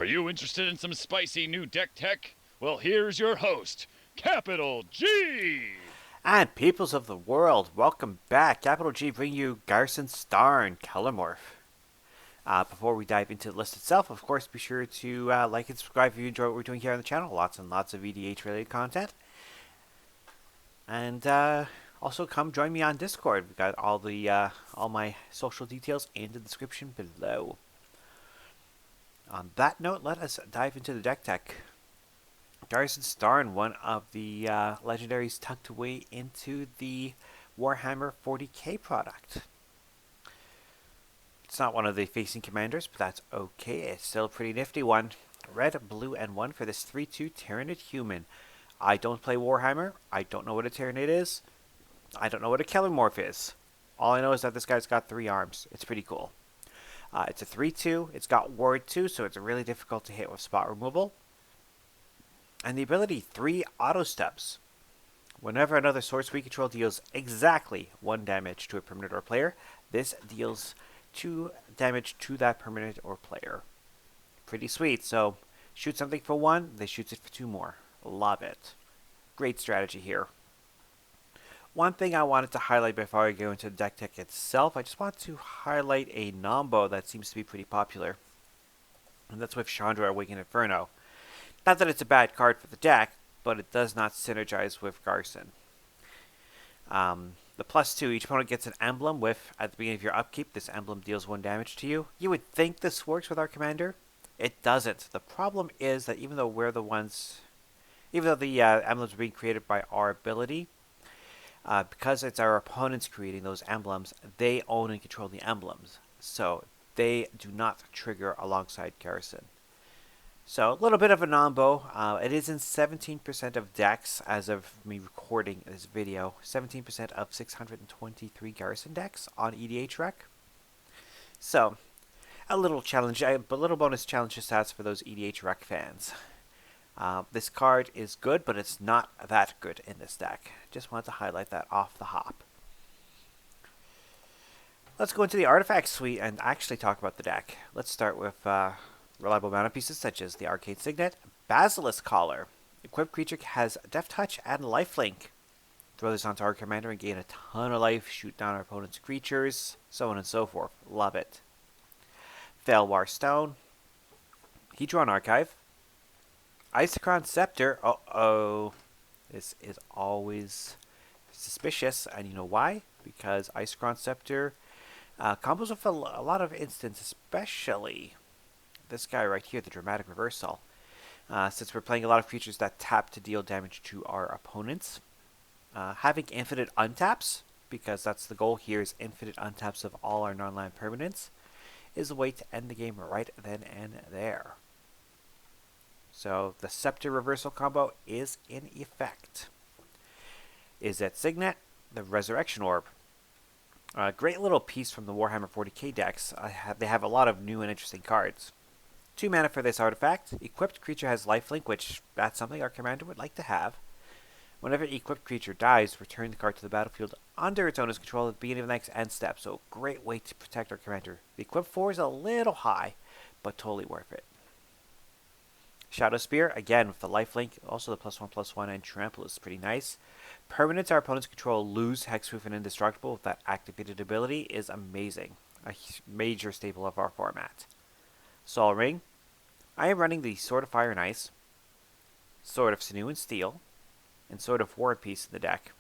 Are you interested in some spicy new deck tech? Well, here's your host, Capital G! And peoples of the world, welcome back. Capital G bring you Ghyrson, Starn, Kelermorph. Before we dive into the list itself, of course, be sure to like and subscribe if you enjoy what we're doing here on the channel. Lots and lots of EDH related content. And also come join me on Discord. We've got all my social details in the description below. On that note, let us dive into the deck tech. Ghyrson Starn, one of the legendaries tucked away into the Warhammer 40k product. It's not one of the facing commanders, but that's okay. It's still a pretty nifty one. Red, blue, and 1 for this 3/2 Tyranid human. I don't play Warhammer. I don't know what a Tyranid is. I don't know what a Kelermorph is. All I know is that this guy's got 3 arms. It's pretty cool. It's a 3/2. It's got Ward 2, so it's really difficult to hit with spot removal. And the ability 3 auto steps. Whenever another source we control deals exactly 1 damage to a permanent or player, this deals 2 damage to that permanent or player. Pretty sweet. So shoot something for 1, they shoots it for 2 more. Love it. Great strategy here. One thing I wanted to highlight before I go into the deck tech itself, I just want to highlight a nombo that seems to be pretty popular. And that's with Chandra Awakened Inferno. Not that it's a bad card for the deck, but it does not synergize with Ghyrson. The +2, each opponent gets an emblem with, at the beginning of your upkeep, this emblem deals 1 damage to you. You would think this works with our commander. It doesn't. The problem is that even though the emblems are being created by our ability, because it's our opponents creating those emblems, they own and control the emblems. So they do not trigger alongside Ghyrson. So a little bit of a nombo. It is in 17% of decks as of me recording this video. 17% of 623 Ghyrson decks on EDH Rec. So a little challenge, but little bonus challenge stats for those EDH Rec fans. This card is good, but it's not that good in this deck. Just wanted to highlight that off the hop. Let's go into the artifact suite and actually talk about the deck. Let's start with reliable mana pieces such as the Arcane Signet, Basilisk Collar. Equipped creature has Death Touch and Lifelink. Throw this onto our commander and gain a ton of life, shoot down our opponent's creatures, so on and so forth. Love it. Thalwar Stone, Hedron Archive, Isochron Scepter. Uh-oh. This is always suspicious, and you know why? Because Isochron Scepter combos with a lot of instants, especially this guy right here, the Dramatic Reversal. Since we're playing a lot of creatures that tap to deal damage to our opponents. Having infinite untaps, because that's the goal here, is infinite untaps of all our non-land permanents, is a way to end the game right then and there. So the Scepter Reversal combo is in effect. Is that Signet, the Resurrection Orb. Great little piece from the Warhammer 40k decks. They have a lot of new and interesting cards. 2 mana for this artifact. Equipped creature has lifelink, which that's something our commander would like to have. Whenever an equipped creature dies, return the card to the battlefield under its owner's control at the beginning of the next end step. So great way to protect our commander. The equipped 4 is a little high, but totally worth it. Shadow Spear, again with the lifelink, also the +1/+1 and trample is pretty nice. Permanents our opponents control lose Hexproof and Indestructible with that activated ability is amazing. A major staple of our format. Sol Ring. I am running the Sword of Fire and Ice, Sword of Sinew and Steel, and Sword of War piece in the deck.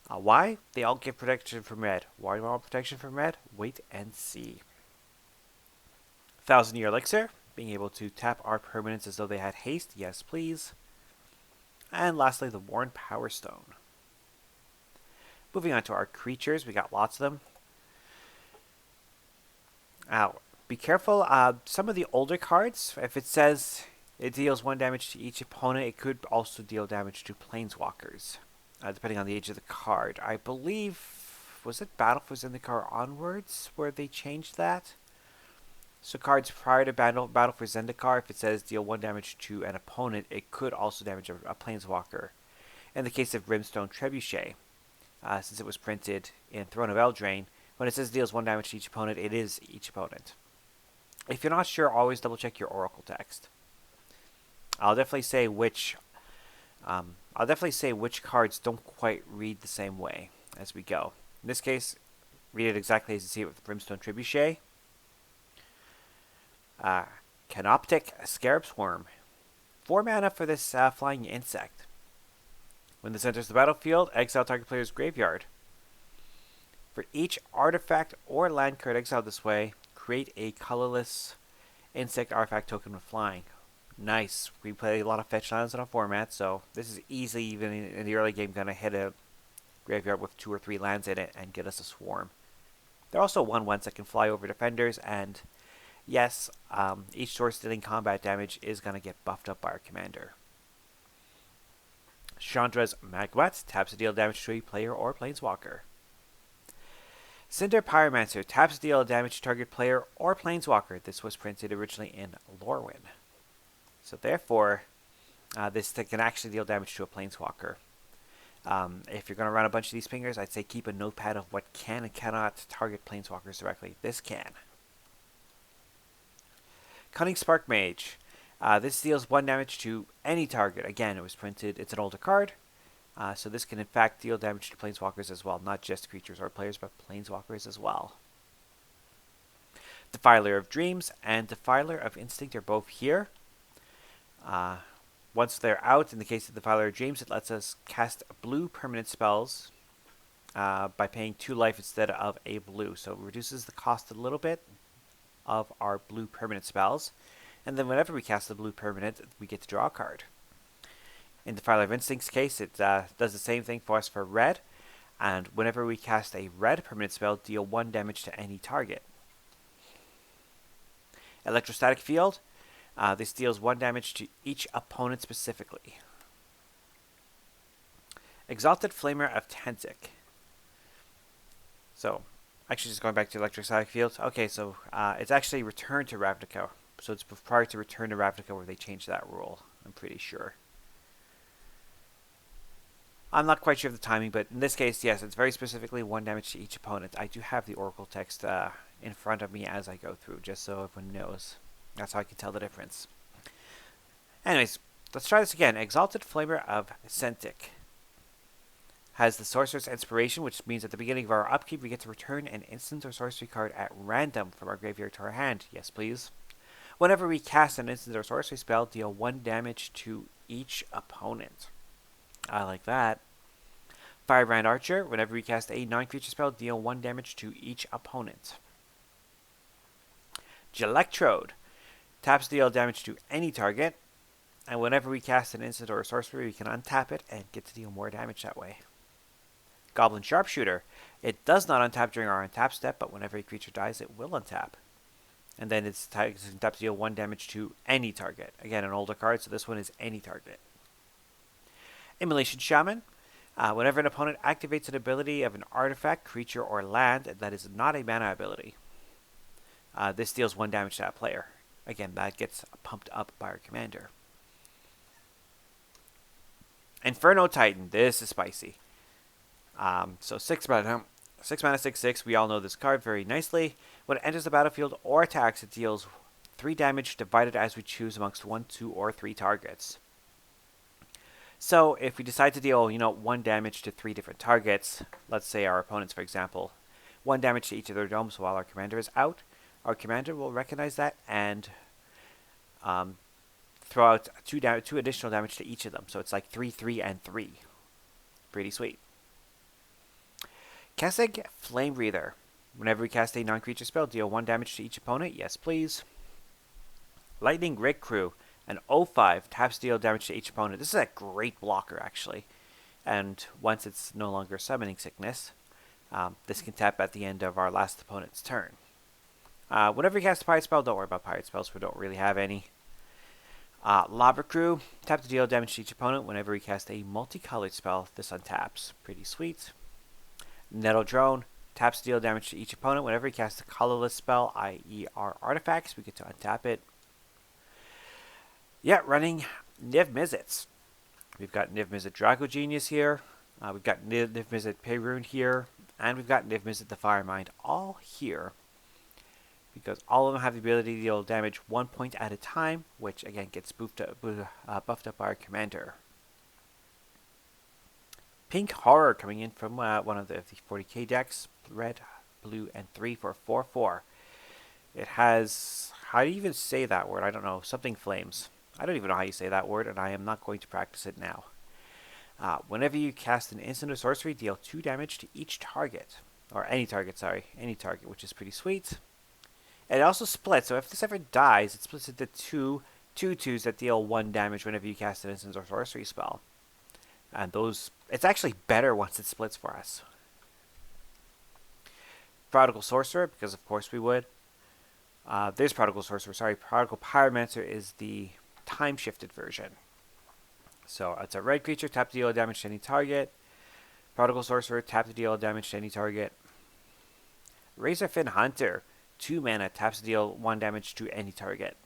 Why? They all give protection from red. Why do I want protection from red? Wait and see. 1,000-Year Elixir. Being able to tap our permanents as though they had haste. Yes, please. And lastly, the Worn Power Stone. Moving on to our creatures. We got lots of them. Now, be careful. Some of the older cards, if it says it deals 1 damage to each opponent, it could also deal damage to planeswalkers, depending on the age of the card. I believe, was it Battle for Zendikar Onwards where they changed that? So cards prior to Battle for Zendikar, if it says deal 1 damage to an opponent, it could also damage a planeswalker. In the case of Brimstone Trebuchet, since it was printed in Throne of Eldraine, when it says deals 1 damage to each opponent, it is each opponent. If you're not sure, always double check your oracle text. I'll definitely say which cards don't quite read the same way as we go. In this case, read it exactly as you see it with Brimstone Trebuchet. Canoptic Scarab's Worm. 4 mana for this flying insect. When this enters the battlefield, exile target player's graveyard. For each artifact or land card exiled this way, create a colorless insect artifact token with flying. Nice. We play a lot of fetch lands in our format, so this is easily, even in the early game, going to hit a graveyard with 2 or 3 lands in it and get us a swarm. There are also 1/1s that can fly over defenders, and yes, each source dealing combat damage is going to get buffed up by our commander. Chandra's Magwat taps to deal damage to a player or planeswalker. Cinder Pyromancer taps to deal damage to target player or planeswalker. This was printed originally in Lorwyn. So therefore, this can actually deal damage to a planeswalker. If you're going to run a bunch of these pingers, I'd say keep a notepad of what can and cannot target planeswalkers directly. This can. Cunning Spark Mage. This deals 1 damage to any target. Again, it was printed. It's an older card. So this can in fact deal damage to planeswalkers as well. Not just creatures or players, but planeswalkers as well. Defiler of Dreams and Defiler of Instinct are both here. Once they're out, in the case of Defiler of Dreams, it lets us cast blue permanent spells by paying 2 life instead of a blue. So it reduces the cost a little bit of our blue permanent spells. And then whenever we cast the blue permanent, we get to draw a card. In Defiler of Instinct's case, it does the same thing for us for red. And whenever we cast a red permanent spell, deal 1 damage to any target. Electrostatic Field. This deals 1 damage to each opponent specifically. Exalted Flamer of Tentic. So, actually just going back to Electrostatic Field. Okay, so it's actually Return to Ravnica. So it's prior to Return to Ravnica where they changed that rule, I'm pretty sure. I'm not quite sure of the timing, but in this case, yes, it's very specifically 1 damage to each opponent. I do have the Oracle text in front of me as I go through, just so everyone knows. That's how I can tell the difference. Anyways, let's try this again. Exalted Flamer of Sentic has the Sorcerer's Inspiration, which means at the beginning of our upkeep, we get to return an instant or sorcery card at random from our graveyard to our hand. Yes, please. Whenever we cast an instant or sorcery spell, deal 1 damage to each opponent. I like that. Firebrand Archer. Whenever we cast a non-creature spell, deal 1 damage to each opponent. Gelectrode. Taps to deal damage to any target. And whenever we cast an instant or a sorcery, we can untap it and get to deal more damage that way. Goblin Sharpshooter. It does not untap during our untap step, but whenever a creature dies, it will untap. And then it's tapped to deal 1 damage to any target. Again, an older card, so this one is any target. Immolation Shaman. Whenever an opponent activates an ability of an artifact, creature, or land that is not a mana ability, this deals 1 damage to that player. Again, that gets pumped up by our commander. Inferno Titan. This is spicy. So 6 mana. 6 mana, 6/6. We all know this card very nicely. When it enters the battlefield or attacks, it deals 3 damage divided as we choose amongst 1, 2, or 3 targets. So if we decide to deal, 1 damage to 3 different targets, let's say our opponents, for example, 1 damage to each of their domes while our commander is out, our commander will recognize that and throw out 2 additional damage to each of them. So it's like 3, 3, and 3. Pretty sweet. Kessig Flame Breather. Whenever we cast a non-creature spell, deal 1 damage to each opponent. Yes, please. Lightning Rig Crew. An 0/5 taps to deal damage to each opponent. This is a great blocker, actually. And once it's no longer Summoning Sickness, this can tap at the end of our last opponent's turn. Whenever we cast a pirate spell, don't worry about pirate spells. We don't really have any. Lava Crew. Tap to deal damage to each opponent. Whenever we cast a multicolored spell, this untaps. Pretty sweet. Nettle Drone. Taps to deal damage to each opponent. Whenever we cast a colorless spell, i.e. our artifacts, we get to untap it. Yeah, running Niv Mizzets. We've got Niv Mizzet Draco Genius here. We've got Niv Mizzet Perun here. And we've got Niv Mizzet the Firemind all here. because all of them have the ability to deal damage 1 point at a time, which again gets buffed up by our commander. Pink Horror coming in from one of the 40k decks, red, blue, and 3 for 4/4. It has, how do you even say that word? I don't know, something flames. I don't even know how you say that word, and I am not going to practice it now. Whenever you cast an instant or sorcery, deal 2 damage to each target. Or any target, sorry. Any target, which is pretty sweet. And it also splits, so if this ever dies, it splits into two 2/2s that deal 1 damage whenever you cast an instant or sorcery spell. And those, it's actually better once it splits for us. Prodigal Sorcerer, because of course we would. There's Prodigal Sorcerer, sorry. Prodigal Pyromancer is the time-shifted version. So it's a red creature, tap to deal damage to any target. Prodigal Sorcerer, tap to deal damage to any target. Razorfin Hunter, 2 mana, taps to deal 1 damage to any target.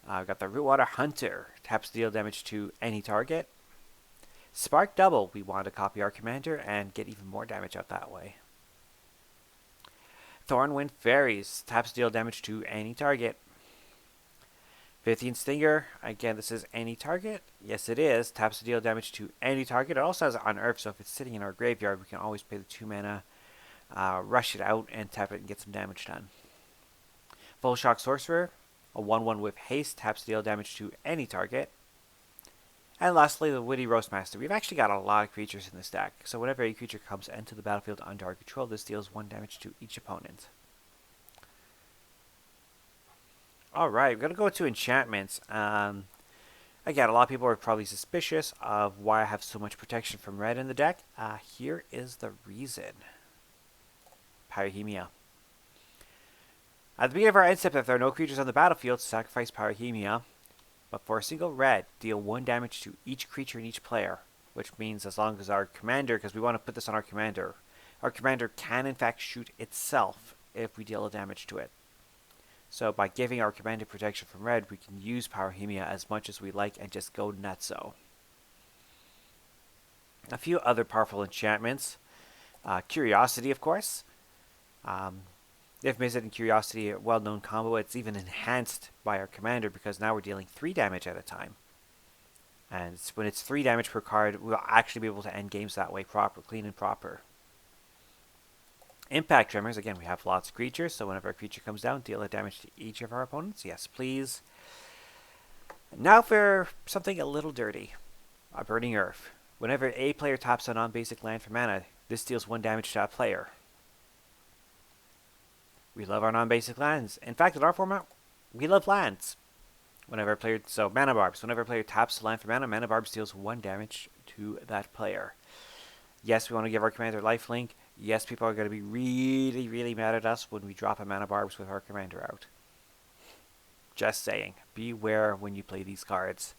We've got the Rootwater Hunter, taps to deal damage to any target. Spark Double, we want to copy our commander and get even more damage out that way. Thornwind Fairies, taps to deal damage to any target. Pythian Stinger, again this is any target. Yes it is, taps to deal damage to any target. It also has Unearth, so if it's sitting in our graveyard we can always pay the 2 mana, rush it out and tap it and get some damage done. Full Shock Sorcerer, a 1/1 with haste, taps to deal damage to any target. And lastly, the Witty Roastmaster. We've actually got a lot of creatures in this deck, so whenever a creature comes into the battlefield under our control, this deals 1 damage to each opponent. Alright, we're going to go to enchantments. Again, a lot of people are probably suspicious of why I have so much protection from red in the deck. Here is the reason. Pyrohemia. At the beginning of our end step, if there are no creatures on the battlefield, sacrifice Pyrohemia. But for a single red, deal 1 damage to each creature and each player. Which means as long as our commander, because we want to put this on our commander can in fact shoot itself if we deal a damage to it. So by giving our commander protection from red, we can use Pyrohemia as much as we like and just go nutso. A few other powerful enchantments. Curiosity, of course. If Mizzet and Curiosity are a well-known combo, it's even enhanced by our commander because now we're dealing 3 damage at a time. And when it's 3 damage per card, we'll actually be able to end games that way, clean and proper. Impact Tremors, again, we have lots of creatures, so whenever a creature comes down, deal a damage to each of our opponents. Yes, please. Now for something a little dirty. A Burning Earth. Whenever a player taps a non-basic land for mana, this deals 1 damage to that player. We love our non-basic lands. In fact, in our format, we love lands. Whenever a player, so Mana Barbs. Whenever a player taps a land for mana, Mana Barbs deals 1 damage to that player. Yes, we want to give our commander lifelink. Yes, people are going to be really, really mad at us when we drop a Mana Barbs with our commander out. Just saying. Beware when you play these cards.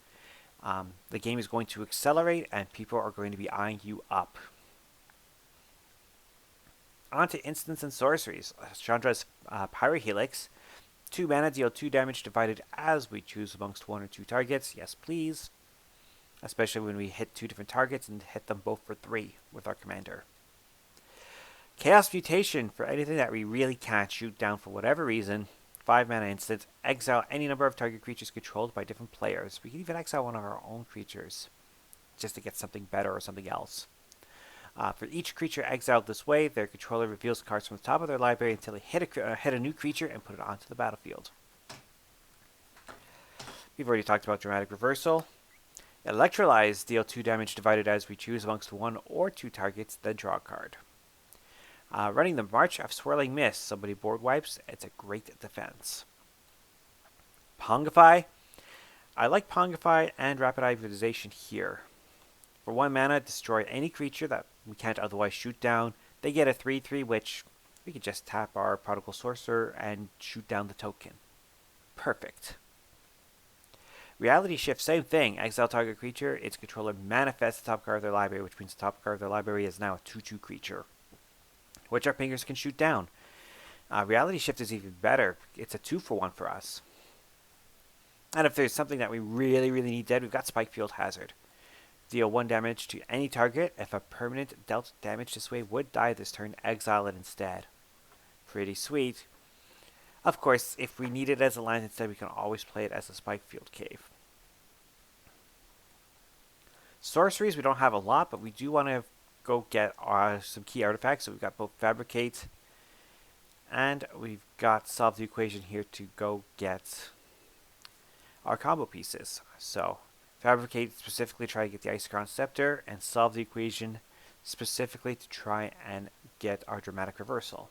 The game is going to accelerate and people are going to be eyeing you up. On to instants and sorceries. Chandra's Pyrohelix. 2 mana, deal 2 damage divided as we choose amongst 1 or 2 targets. Yes, please. Especially when we hit 2 different targets and hit them both for 3 with our commander. Chaos Mutation for anything that we really can't shoot down for whatever reason. 5 mana instant. Exile any number of target creatures controlled by different players. We can even exile one of our own creatures just to get something better or something else. For each creature exiled this way, their controller reveals cards from the top of their library until they hit a new creature and put it onto the battlefield. We've already talked about Dramatic Reversal. Electrolyze, deal 2 damage divided as we choose amongst 1 or 2 targets, then draw a card. Running the March of Swirling Mist, somebody board wipes, it's a great defense. Pongify. I like Pongify and Rapid Hybridization here. For 1 mana, destroy any creature that we can't otherwise shoot down. They get a 3/3, which we could just tap our Prodigal Sorcerer and shoot down the token. Perfect. Reality Shift, same thing. Exile target creature, its controller manifests the top card of their library, which means the top card of their library is now a 2/2 creature, which our pingers can shoot down. Reality Shift is even better. It's a 2-for-1 for us. And if there's something that we really, really need dead, we've got Spikefield Hazard. Deal 1 damage to any target. If a permanent dealt damage this way would die this turn, exile it instead. Pretty sweet. Of course, if we need it as a land instead, we can always play it as a Spikefield Cave. Sorceries, we don't have a lot, but we do want to go get some key artifacts. So we've got both Fabricate, and we've got Solve the Equation here to go get our combo pieces. So Fabricate specifically try to get the Isochron Scepter, and Solve the Equation specifically to try and get our Dramatic Reversal.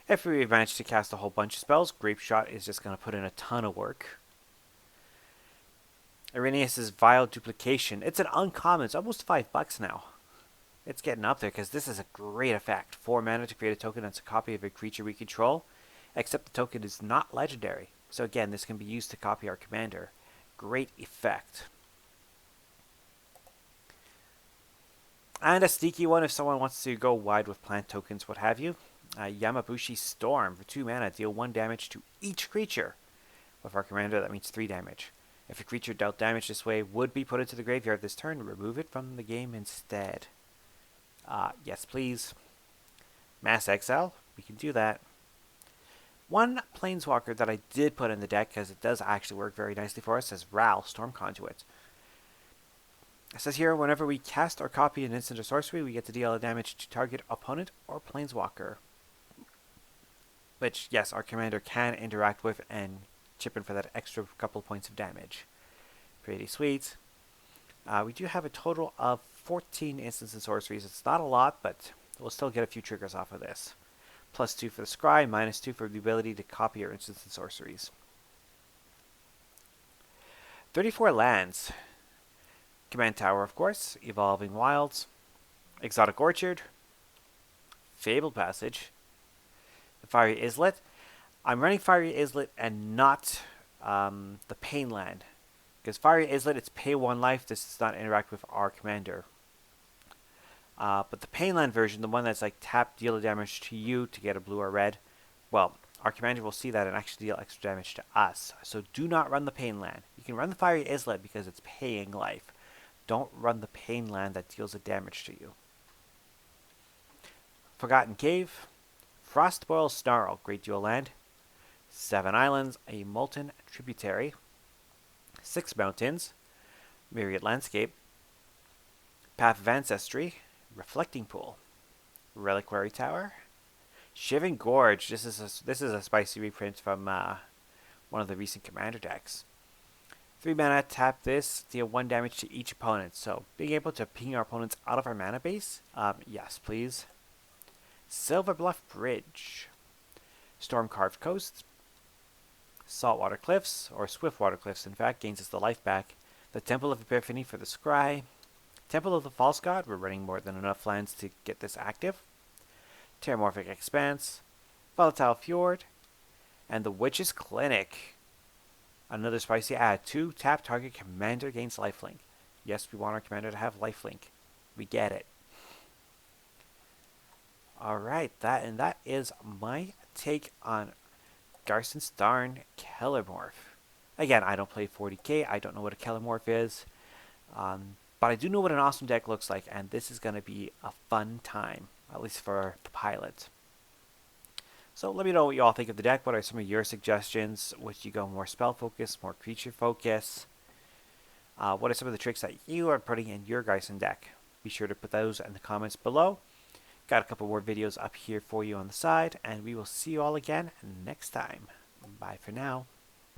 If we manage to cast a whole bunch of spells, Grape Shot is just going to put in a ton of work. Irenaeus' Vile Duplication. It's an uncommon. It's almost $5 now. It's getting up there because this is a great effect. 4 mana to create a token that's a copy of a creature we control, except the token is not legendary. So again, this can be used to copy our commander. Great effect. And a sneaky one if someone wants to go wide with plant tokens, what have you. Yamabushi Storm for 2 mana, deal 1 damage to each creature. With our commander, that means 3 damage. If a creature dealt damage this way would be put into the graveyard this turn, remove it from the game instead. Yes, please. Mass Exile, we can do that. One Planeswalker that I did put in the deck, because it does actually work very nicely for us, is Ral, Storm Conduit. It says here, whenever we cast or copy an instant or sorcery, we get to deal damage to target opponent or Planeswalker. Which, yes, our commander can interact with and chip in for that extra couple points of damage. Pretty sweet. We do have a total of 14 instants and sorceries. It's not a lot, but we'll still get a few triggers off of this. +2 for the scry, -2 for the ability to copy your instants and sorceries. 34 lands. Command Tower, of course. Evolving Wilds. Exotic Orchard. Fabled Passage. The Fiery Islet. I'm running Fiery Islet and not the Pain Land. Because Fiery Islet, it's pay 1 life. This does not interact with our commander. But the Pain Land version, the one that's like tap, deal damage to you to get a blue or red, well, our commander will see that and actually deal extra damage to us. So do not run the Pain Land. You can run the Fiery Islet because it's paying life. Don't run the Pain Land that deals the damage to you. Forgotten Cave. Frostboil Snarl, great dual land. 7 islands, a Molten Tributary. 6 mountains. Myriad Landscape. Path of Ancestry. Reflecting Pool. Reliquary Tower. Shivering Gorge. This is a spicy reprint from one of the recent commander decks. 3 mana, tap this, deal 1 damage to each opponent. So being able to ping our opponents out of our mana base, yes please. Silver Bluff Bridge. Storm Carved Coast. Saltwater Cliffs, or Swiftwater Cliffs in fact, gains us the life back. The Temple of Epiphany for the Scry. Temple of the False God, we're running more than enough lands to get this active. Terramorphic Expanse. Volatile Fjord. And the Witch's Clinic. Another spicy add. 2 tap target commander gains lifelink. Yes, we want our commander to have lifelink. We get it. Alright, that is my take on Ghyrson, Starn, Kelermorph. Again, I don't play 40k. I don't know what a Kelermorph is. But I do know what an awesome deck looks like, and this is going to be a fun time, at least for the pilot. So let me know what you all think of the deck. What are some of your suggestions? Would you go more spell focus, more creature focus? What are some of the tricks that you are putting in your Ghyrson deck? Be sure to put those in the comments below. Got a couple more videos up here for you on the side, and we will see you all again next time. Bye for now.